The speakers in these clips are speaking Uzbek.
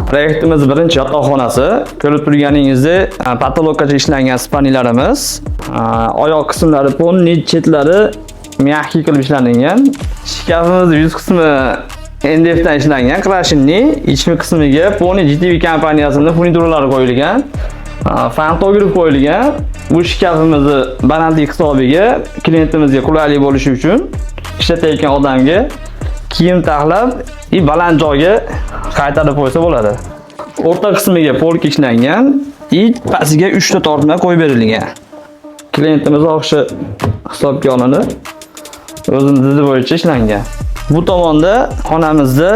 Proyektimiz birinchi yotoqxonasi. Ko'rib turganingizdek, patologgacha ishlangan spaniyalarimiz, oyoq qismlari ponni, chetlari mягкий qilib ishlangan. Shkafimiz yuz qismi NDFdan ishlangan, krashinli, ichki qismiga Pony GTV kompaniyasining furnituralari qo'yilgan. Pantograf qo'yilgan. Bu shkafimizni balandlik hisobiga klientimizga qulaylik bo'lishi uchun ishlatayotgan odamga kiyim taxlab, baland joyga qaytarib qo'ysa bo'ladi. O'rta qismiga polka ishlangan, pastiga 3 ta tortma qo'yib berilgan. Klientimiz xohishi hisobga olinib, o'zining didi bo'yicha ishlangan. Bu tomonda xonamizda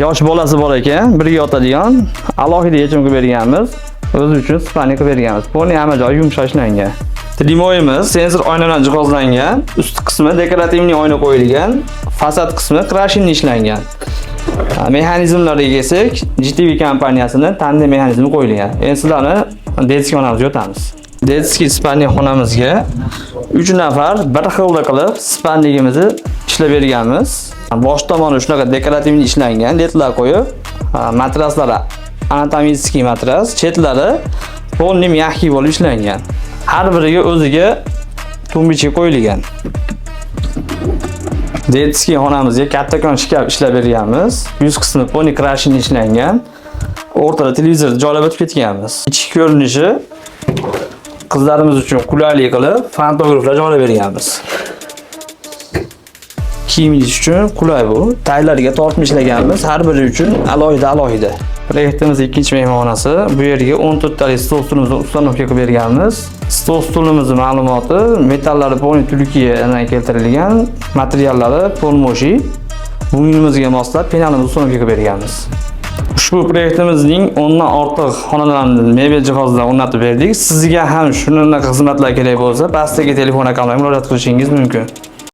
yosh bolasi bor ekan, birga yotadigan alohida yechim qilib berganmiz. O'zi uchun spaniya qilib berganmiz. Pony hamma joyi yumshoq ishlangan. Trimoyimiz sensor oyna bilan jihozlangan. Ust qismi dekorativniy oyna qo'yilgan, fasad qismi krashinli ishlangan. Mexanizmlariga kelsak, GTV kompaniyasining tandem mexanizmi qo'yilgan. Endi sizlarni detskiy xonamizga o'tamiz. Detskiy spaniya xonamizga 3 nafar bir xilda qilib spanligimizni ishlab berganmiz. Bosh tomoni shunaqa dekorativniy ishlangan, ledlar qo'yib, matraslari anatomический matras, chetlari ponni mягкий bo'lib ishlangan. Har biriga o'ziga tumbichi qo'yilgan. Detskiy xonamizga kattakon shkaf ishlab berganmiz. Yuz qismi ponni krashinli ishlangan. O'rtada televizor joylab o'tib ketganmiz. Ichki ko'rinishi qizlarimiz uchun qulaylik qilib, pantograflar joylab berganmiz. Kiyimingiz uchun qulay bu. Taylarga tortib ishlaganmiz, har biri uchun alohida. Proyektimiz ikkinchi mehmonxonasi. Bu yerga 14 talik stol stulimizni ustanovka qilib berganmiz. Stol stulimizning ma'lumoti metallari Pony Turkiyadan keltirilgan, materiallari Polmoshi. Buyumimizga moslab penalimizni ustanovka qilib berganmiz. Ushbu proyektimizning 10 dan ortiq xonalarni mebel jihozlari o'rnatib berdik. Sizga ham shunaqa xizmatlar kerak bo'lsa, pastdagi telefon raqamlarga murojaat qilishingiz mumkin.